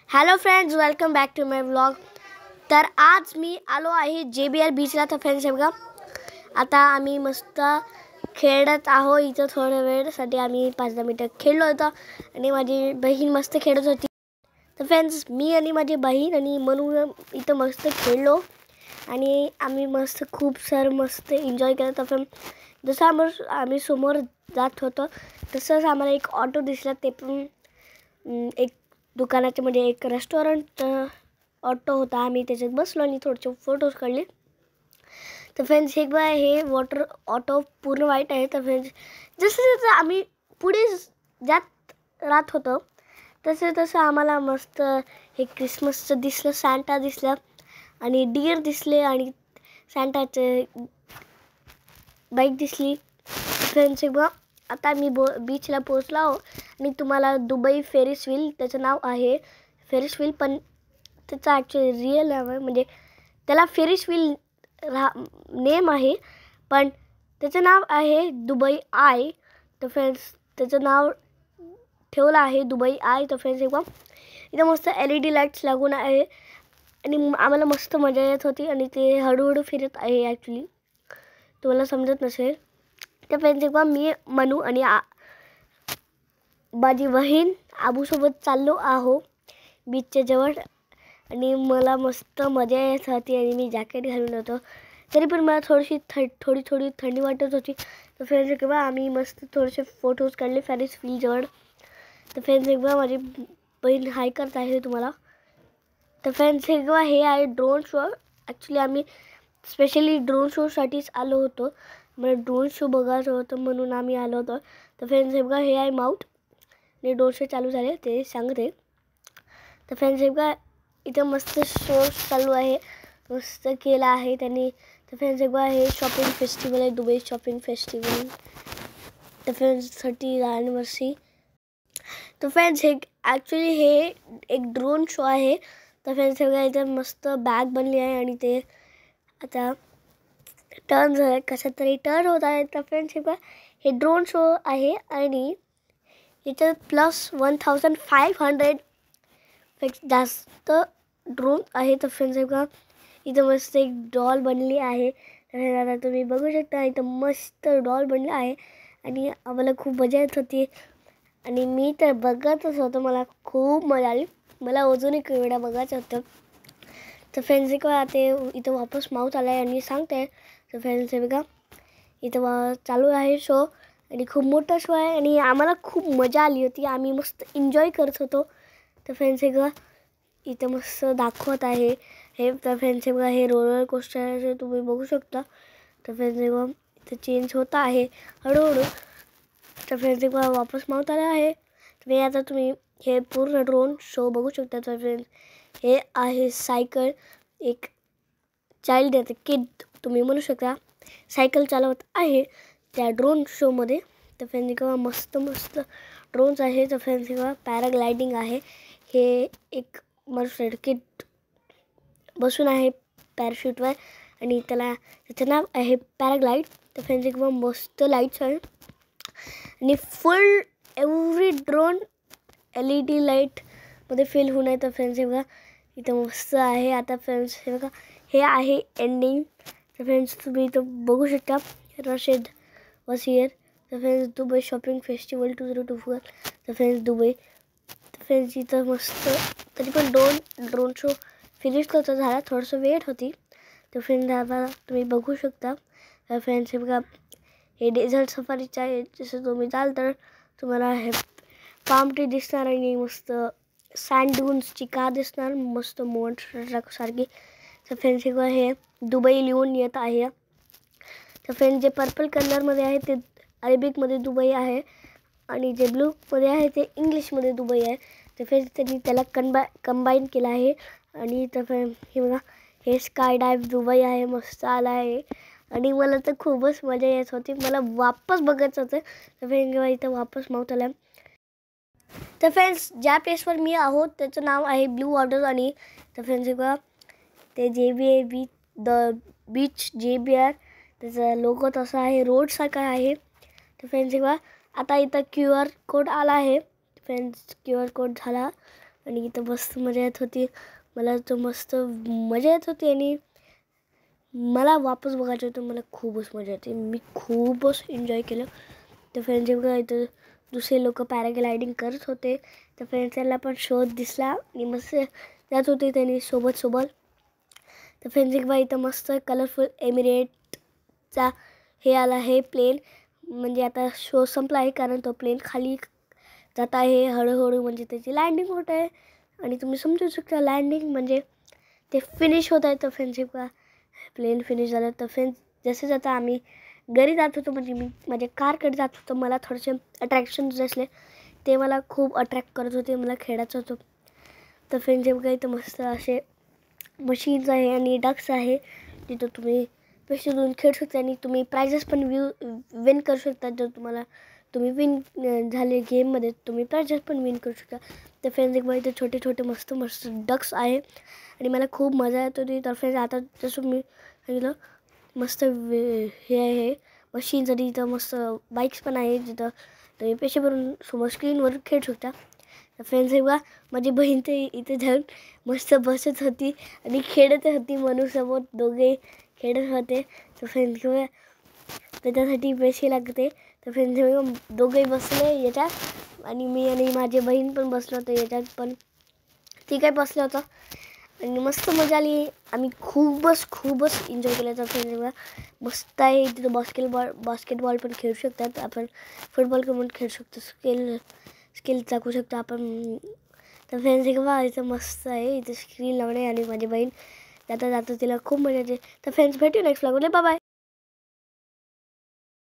Hello friends, welcome back to my vlog. तर आज मी आलो आहे JBR बीचला. तर फ्रेंड्स हे बघा, आता आम्ही मस्त खेळत आहो. इथं थोड्या वेळसाठी आम्ही 5-10 मिनिटं खेळलो होतो आणि माझी बहीण मस्त खेळत होती. तर फ्रेंड्स, मी आणि माझी बहीण आणि मनू इथं मस्त खेळलो आणि आम्ही मस्त खूप सारं मस्त एन्जॉय केलं. तर फ्रेंड्स, जसं आम्ही समोर जात होतो तसंच आम्हाला एक ऑटो दिसला. ते पण एक दुकानाचे म्हणजे एक रेस्टॉरंट ऑटो होता. आम्ही त्याच्यात बसलो आणि थोडेसे फोटोज काढले. तर फ्रेंड्स हे वॉटर ऑटो पूर्ण वाईट आहे. तर फ्रेंड्स, जसं जसं आम्ही पुढे जात राहत होतो तसं आम्हाला मस्त हे क्रिसमसचं दिसलं, सॅन्टा दिसलं आणि डिअर दिसले आणि सॅन्टाचे बाईक दिसली. फ्रेंड्स बघा, आता मी बीचला पोचलो आहो आणि तुम्हाला दुबई फेरिस व्हील, त्याचं नाव आहे फेरिस व्हील, पण त्याचं ॲक्च्युली रिअल नाव आहे, म्हणजे त्याला फेरिस व्हील नेम आहे, पण त्याचं नाव आहे दुबई आय. तर फ्रेंड्स, त्याचं नाव ठेवलं आहे दुबई आय. तर फ्रेंड्स बघा, इथं मस्त LED लाईट्स लागून आहे आणि आम्हाला मस्त मजा येत होती आणि ते हळूहळू फिरत आहे. ॲक्च्युली तुम्हाला समजत नसेल. तर फ्रेंड्स बघा, मी मनू आणि माझी बहीण आबूसोबत चाललो आहो बीचच्या जवळ आणि मला मस्त मजा येत होती आणि मी जॅकेट घालून होतो. तरी पण मला थोडी थंडी वाटत होती. तर फ्रेंड्स बघा, आम्ही मस्त थोडेसे फोटोज काढले फेरिस व्हील जवळ. तर फ्रेंड्स बघा, माझी बहीण हाय करत आहे तुम्हाला. तर फ्रेंड्स बघा, हे आहे ड्रोन शो. ॲक्च्युली आम्ही स्पेशली ड्रोन शोसाठीच आलो होतो. मला ड्रोन शो बघायचं होतं म्हणून आम्ही आलो होतो. तर फ्रेंड्स बघा, हे आहे माउट आणि ड्रोन शो चालू झाले ते सांगते. तर फ्रेंड्स बघा, इथं मस्त शो चालू आहे, मस्त केला आहे त्यांनी. तर फ्रेंड्स बघा, हे शॉपिंग फेस्टिवल आहे, दुबई शॉपिंग फेस्टिवल. तर फ्रेंड्स 30th ॲनिव्हर्सरी. तर फ्रेंड्स ॲक्च्युली हे एक ड्रोन शो आहे. तर फ्रेंड्स बघा, इथं मस्त बॅग बनली आहे आणि ते आता टर्न झालं, कशा तरी टर्न होत आहे. तर फ्रेंड्स बघा, हे ड्रोन शो आहे आणि याच्यात +1500 पेक्षा जास्त ड्रोन आहे. तर फ्रेंड्स बघा, इथं मस्त एक डॉल बनली आहे. तर आता तुम्ही बघू शकता, इथं मस्त डॉल बनली आहे आणि आम्हाला खूप मजा येत होती आणि मी तर बघतच होतो. मला खूप मजा आली. मला अजून एक वेळा बघायचं होतं. तर फ्रेंड्स बघा, ते इथं वापस माउथ आला आहे आणि सांगते. तर फ्रेंड्स बघा, इथं चालू आहे शो आणि खूप मोठा शो आहे आणि आम्हाला खूप मजा आली होती. आम्ही मस्त एन्जॉय करत होतो. तर फ्रेंड्स बघा, इथं मस्त दाखवत आहे हे. तर फ्रेंड्स बघा, हे रोलर कोस्टर आहे, तुम्ही बघू शकता. तर फ्रेंड्स बघा, इथं चेंज होत आहे हळूहळू. तर फ्रेंड्स बघा, वापस माउथ आला आहे. तर आता तुम्ही हे पूर्ण ड्रोन शो बघू शकता. तर फ्रेंड्स, हे आहे सायकल, एक चाइल्ड आहे, किड तुम्ही म्हणू शकता, सायकल चालवत आहे त्या ड्रोन शोमध्ये. तर फ्रेंड्स बघा, मस्त मस्त ड्रोन्स आहे. तर फ्रेंड्स बघा, पॅराग्लायडिंग आहे. हे एक मनुष्य किड बसून आहे पॅराशूटवर आणि त्याचं नाव आहे पॅराग्लाइड. तर फ्रेंड्स बघा, मस्त लाईट्स आहे आणि फुल एव्हरी ड्रोन LED लाईटमध्ये फिल होऊन आहे. तर फ्रेंड्स बघा, इथं मस्त आहे. आता फ्रेंड्स हे बघा, हे आहे एंडिंग. तर फ्रेंड्स, तुम्ही इथं बघू शकता रशीद वसीर. तर फ्रेंड्स, दुबई शॉपिंग फेस्टिवल 2024. तर फ्रेंड्स दुबई. तर फ्रेंड्स, इथं मस्त तरी पण ड्रोन शो फिनिश होता झाला, थोडंसं वेट होती. तर फ्रेंड्स आता तुम्ही बघू शकता. तर फ्रेंड्स हे बघा, हे डेझर्ट सफारीचं आहे. जसं तुम्ही जाल तर तुम्हाला हे पाम ट्री दिसणार आणि मस्त सँड ड्यून्सची कार दिसणार, मस्त सारखी. तर फ्रेंड्स हे दुबई लिहून येत आहे. तर फ्रेंड्स, जे पर्पल कलरमध्ये आहे ते अरेबिकमध्ये दुबई आहे आणि जे ब्लूमध्ये आहे ते इंग्लिशमध्ये दुबई आहे. तर फ्रेंड्स, त्यांनी त्याला कंबाईन केलं आहे आणि तर फ्रेंड्स हे बघा, हे स्काय डायव्ह दुबई आहे, मस्त आला आहे आणि मला तर खूपच मजा येत होती. मला वापस बघायचं होतं. तर फ्रेंड्स, इथं वापस माउथ आला. तर फ्रेंड्स, ज्या प्लेसवर मी आहोत त्याचं नाव आहे ब्लू वॉटर आणि तर फ्रेंड्स बघा, ते JBR द बीच JBR, त्याचा लोगो तसा आहे, रोडसारखा आहे. तर फ्रेंड्स बघा, आता इथं QR कोड आला आहे. फ्रेंड्स, QR कोड झाला आणि इथं मस्त मजा येत होती. मला तर मस्त मजा येत होती आणि मला वापस बघायचं होतं. मला खूपच मजा येते. मी खूपच एन्जॉय केलं. तर फ्रेंड्स बघा इथं दुसरे लोक पॅराग्लायडिंग करत होते. तर फ्रेंड्स त्यांना पण शोध दिसला आणि मस्त जात होते त्यांनी सोबत. तर फ्रेंड्स बघा इथं मस्त कलरफुल एमिरेटचा हे आला आहे प्लेन. म्हणजे आता शो संपला आहे कारण तो प्लेन खाली जात आहे हळूहळू. म्हणजे त्याची लँडिंग होत आहे आणि तुम्ही समजू शकता लँडिंग म्हणजे ते फिनिश होत आहे. तर फ्रेंड्स बघा प्लेन फिनिश झालं. तर फ्रेंड्स जसे जाता आम्ही घरी जात होतो. म्हणजे मी माझ्या कारकडे जात होतो. मला थोडेसे अट्रॅक्शन्स असले ते मला खूप अट्रॅक्ट करत होते. मला खेळायचं होतं. तर फ्रेंड्स बघा इथं मस्त असे मशीन्स आहे आणि डक्स आहे तिथं तुम्ही पैसे देऊन खेळू शकता आणि तुम्ही प्राइजेस पण विन करू शकता. जर तुम्ही विन झाले गेममध्ये तुम्ही प्राइजेस पण विन करू शकता. तर फ्रेंड्स बघा इथं छोटे छोटे मस्त मस्त डक्स आहे आणि मला खूप मजा येत होती. तर फ्रेंड्स आता जसं मी सांगितलं मस्त हे आहे मशीन्स आणि इथं मस्त बाईक्स पण आहे जिथं तुम्ही पैसे भरून समोर स्क्रीनवर खेळू शकता. तर फ्रेंड्स हे बघा माझी बहीण ते इथे जाऊन मस्त बसत होती आणि खेळत होती. मनूसोबत दोघे खेळत होते. तर फ्रेंड्स बघा त्याच्यासाठी पैसे लागते. तर फ्रेंड्स बघा दोघे बसले याच्यात आणि मी आणि माझी बहीण पण बसलो होतो याच्यात. पण ठीक आहे बसलं होतं आणि मस्त मजा आली. आम्ही खूपच एन्जॉय केलं. तर फ्रेंड्स बघा मस्त आहे तिथं बास्केटबॉल पण खेळू शकतात आपण. फुटबॉल पण खेळू शकतो. स्किल दाखवू शकतो आपण. तर फ्रेंड्स बघा इथं मस्त आहे. इथं स्क्रीन लावणे आणि माझी बहीण जाता तिला खूप मजा येते. तर फ्रेंड्स भेटू नेक्स्ट व्लॉगमध्ये. Bye bye.